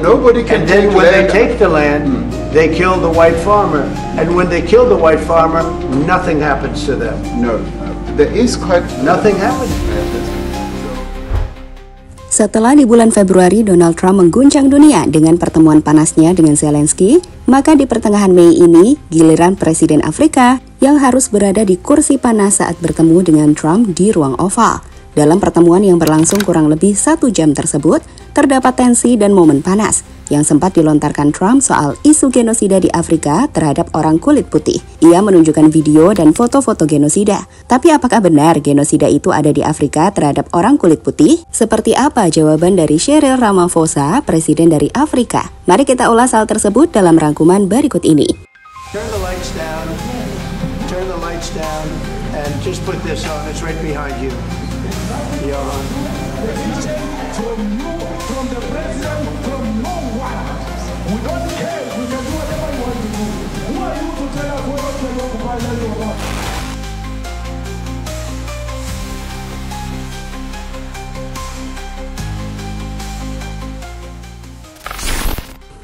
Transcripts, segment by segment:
nobody can And then take when they land. take the land, they kill the white farmer. And when they kill the white farmer, nothing happens to them. No, there is quite Nothing happens. Setelah di bulan Februari Donald Trump mengguncang dunia dengan pertemuan panasnya dengan Zelensky, maka di pertengahan Mei ini giliran Presiden Afrika yang harus berada di kursi panas saat bertemu dengan Trump di ruang oval. Dalam pertemuan yang berlangsung kurang lebih 1 jam tersebut, terdapat tensi dan momen panas yang sempat dilontarkan Trump soal isu genosida di Afrika terhadap orang kulit putih. Ia menunjukkan video dan foto-foto genosida. Tapi apakah benar genosida itu ada di Afrika terhadap orang kulit putih? Seperti apa jawaban dari Cyril Ramaphosa, Presiden dari Afrika? Mari kita ulas hal tersebut dalam rangkuman berikut ini. Turn the lights down, and just put this on. It's right behind you. Johan. From the president, from no one. We don't care. We can do whatever we want to do. Who are you to tell us whether to occupy land or not?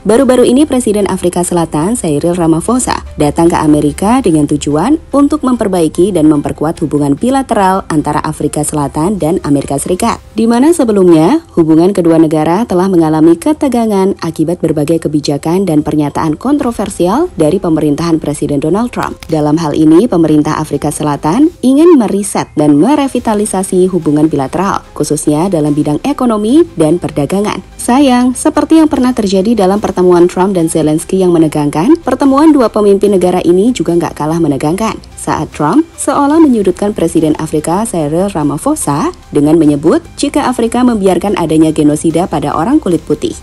Baru-baru ini Presiden Afrika Selatan Cyril Ramaphosa datang ke Amerika dengan tujuan untuk memperbaiki dan memperkuat hubungan bilateral antara Afrika Selatan dan Amerika Serikat. Di mana sebelumnya hubungan kedua negara telah mengalami ketegangan akibat berbagai kebijakan dan pernyataan kontroversial dari pemerintahan Presiden Donald Trump. Dalam hal ini, pemerintah Afrika Selatan ingin meriset dan merevitalisasi hubungan bilateral, khususnya dalam bidang ekonomi dan perdagangan. Sayang, seperti yang pernah terjadi dalam pertemuan Trump dan Zelensky yang menegangkan, pertemuan dua pemimpin negara ini juga nggak kalah menegangkan. Saat Trump seolah menyudutkan Presiden Afrika Cyril Ramaphosa dengan menyebut jika Afrika membiarkan adanya genosida pada orang kulit putih.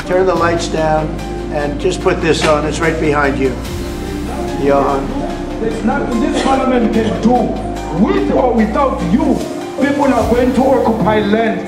Turn the lights down and just put this on. It's right behind you. Johan. There's nothing this parliament can do. With or without you, people are going to occupy land.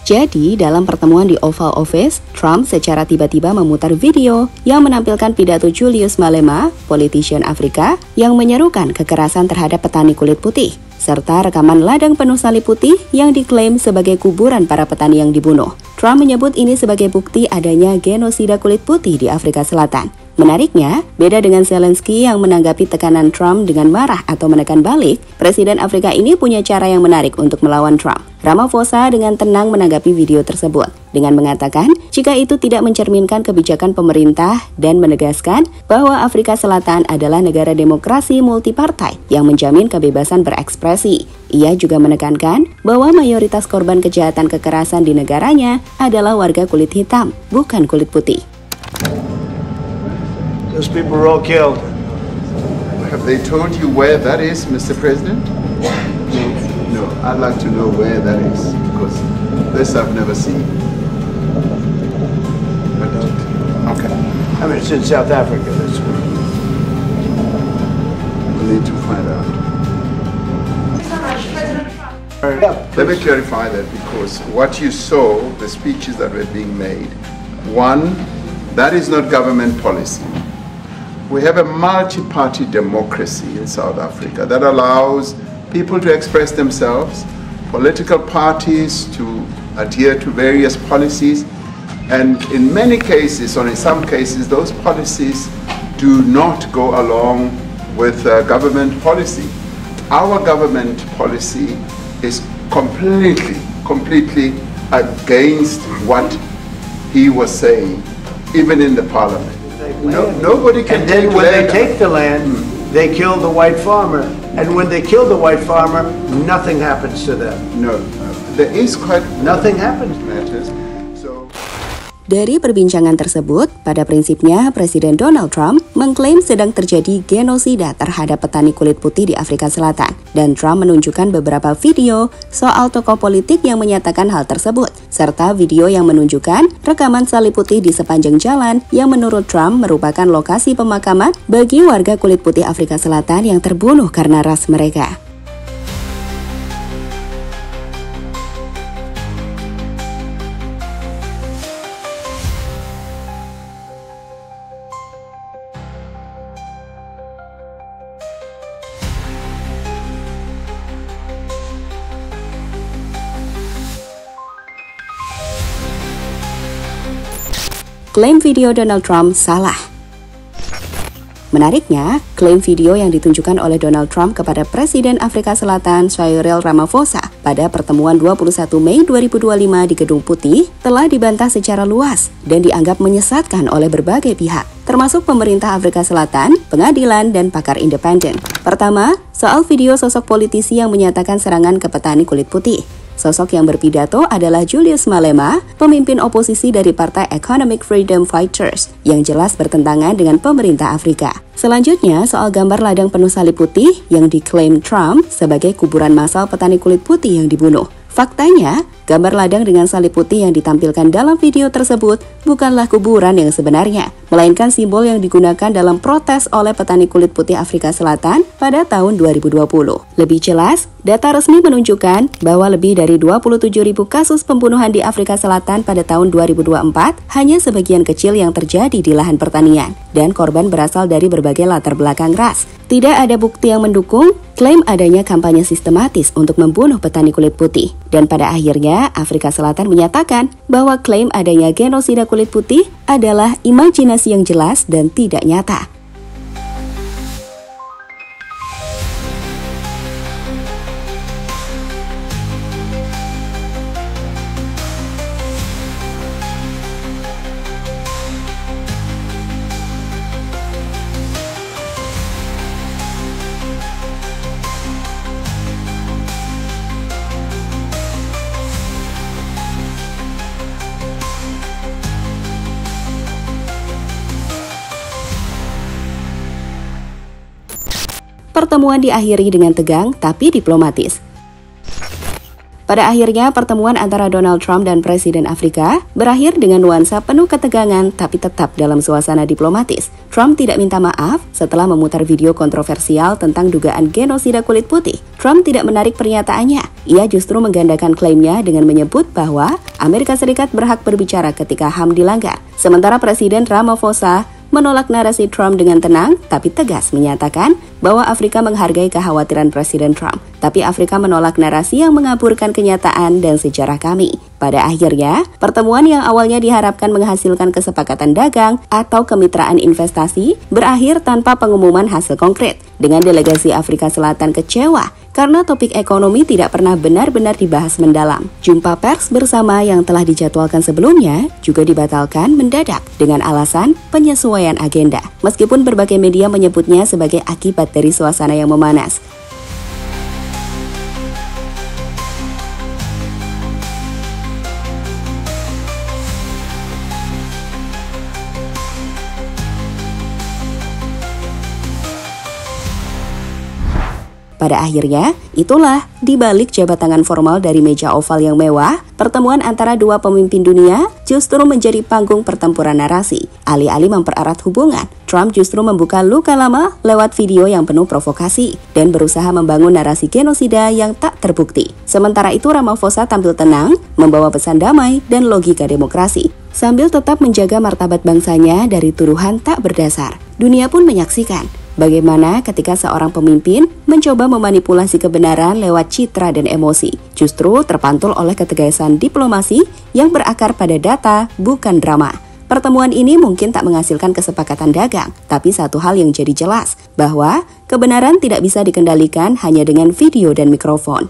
Jadi, dalam pertemuan di Oval Office, Trump secara tiba-tiba memutar video yang menampilkan pidato Julius Malema, politician Afrika, yang menyerukan kekerasan terhadap petani kulit putih, serta rekaman ladang penuh salib putih yang diklaim sebagai kuburan para petani yang dibunuh. Trump menyebut ini sebagai bukti adanya genosida kulit putih di Afrika Selatan. Menariknya, beda dengan Zelensky yang menanggapi tekanan Trump dengan marah atau menekan balik, Presiden Afrika ini punya cara yang menarik untuk melawan Trump. Ramaphosa dengan tenang menanggapi video tersebut, dengan mengatakan jika itu tidak mencerminkan kebijakan pemerintah dan menegaskan bahwa Afrika Selatan adalah negara demokrasi multipartai yang menjamin kebebasan berekspresi. Ia juga menekankan bahwa mayoritas korban kejahatan kekerasan di negaranya adalah warga kulit hitam, bukan kulit putih. Those people were all killed. Have they told you where that is, Mr. President? No, I'd like to know where that is, because this I've never seen. I don't. Okay. I mean, it's in South Africa. That's where. We need to find out. Yeah, Let me clarify that, because what you saw, the speeches that were being made, one, that is not government policy. We have a multi-party democracy in South Africa that allows people to express themselves, political parties to adhere to various policies, and in many cases, or in some cases, those policies do not go along with government policy. Our government policy is completely against what he was saying, even in the parliament. Nobody can And then take when they land. take the land, they kill the white farmer. And when they kill the white farmer, nothing happens to them. No, there is quite Nothing happens. matters. So. Dari perbincangan tersebut, pada prinsipnya Presiden Donald Trump mengklaim sedang terjadi genosida terhadap petani kulit putih di Afrika Selatan. Dan Trump menunjukkan beberapa video soal tokoh politik yang menyatakan hal tersebut, serta video yang menunjukkan rekaman salib putih di sepanjang jalan yang menurut Trump merupakan lokasi pemakaman bagi warga kulit putih Afrika Selatan yang terbunuh karena ras mereka. klaim video Donald Trump salah. Menariknya, klaim video yang ditunjukkan oleh Donald Trump kepada Presiden Afrika Selatan Cyril Ramaphosa pada pertemuan 21 Mei 2025 di Gedung Putih telah dibantah secara luas dan dianggap menyesatkan oleh berbagai pihak, termasuk pemerintah Afrika Selatan, pengadilan, dan pakar independen. Pertama, soal video sosok politisi yang menyatakan serangan ke petani kulit putih. Sosok yang berpidato adalah Julius Malema, pemimpin oposisi dari Partai Economic Freedom Fighters, yang jelas bertentangan dengan pemerintah Afrika. Selanjutnya, soal gambar ladang penuh salib putih yang diklaim Trump sebagai kuburan massal petani kulit putih yang dibunuh. Faktanya, gambar ladang dengan salib putih yang ditampilkan dalam video tersebut bukanlah kuburan yang sebenarnya, melainkan simbol yang digunakan dalam protes oleh petani kulit putih Afrika Selatan pada tahun 2020. Lebih jelas, data resmi menunjukkan bahwa lebih dari 27.000 kasus pembunuhan di Afrika Selatan pada tahun 2024 hanya sebagian kecil yang terjadi di lahan pertanian, dan korban berasal dari berbagai latar belakang ras. Tidak ada bukti yang mendukung klaim adanya kampanye sistematis untuk membunuh petani kulit putih. Dan pada akhirnya, Afrika Selatan menyatakan bahwa klaim adanya genosida kulit putih adalah imajinasi yang jelas dan tidak nyata. Pertemuan diakhiri dengan tegang tapi diplomatis. Pada akhirnya, pertemuan antara Donald Trump dan Presiden Afrika berakhir dengan nuansa penuh ketegangan tapi tetap dalam suasana diplomatis. Trump tidak minta maaf setelah memutar video kontroversial tentang dugaan genosida kulit putih. Trump tidak menarik pernyataannya. Ia justru menggandakan klaimnya dengan menyebut bahwa Amerika Serikat berhak berbicara ketika HAM dilanggar. Sementara Presiden Ramaphosa menolak narasi Trump dengan tenang, tapi tegas menyatakan bahwa Afrika menghargai kekhawatiran Presiden Trump. Tapi Afrika menolak narasi yang mengaburkan kenyataan dan sejarah kami. Pada akhirnya, pertemuan yang awalnya diharapkan menghasilkan kesepakatan dagang atau kemitraan investasi berakhir tanpa pengumuman hasil konkret. Dengan delegasi Afrika Selatan kecewa karena topik ekonomi tidak pernah benar-benar dibahas mendalam. Jumpa pers bersama yang telah dijadwalkan sebelumnya juga dibatalkan mendadak dengan alasan penyesuaian agenda. Meskipun berbagai media menyebutnya sebagai akibat dari suasana yang memanas. Pada akhirnya, itulah di balik jabat tangan formal dari meja oval yang mewah, pertemuan antara dua pemimpin dunia justru menjadi panggung pertempuran narasi. Alih-alih mempererat hubungan, Trump justru membuka luka lama lewat video yang penuh provokasi dan berusaha membangun narasi genosida yang tak terbukti. Sementara itu, Ramaphosa tampil tenang, membawa pesan damai dan logika demokrasi, sambil tetap menjaga martabat bangsanya dari tuduhan tak berdasar. Dunia pun menyaksikan bagaimana ketika seorang pemimpin mencoba memanipulasi kebenaran lewat citra dan emosi, justru terpantul oleh ketegasan diplomasi yang berakar pada data, bukan drama. Pertemuan ini mungkin tak menghasilkan kesepakatan dagang, tapi satu hal yang jadi jelas, bahwa kebenaran tidak bisa dikendalikan hanya dengan video dan mikrofon.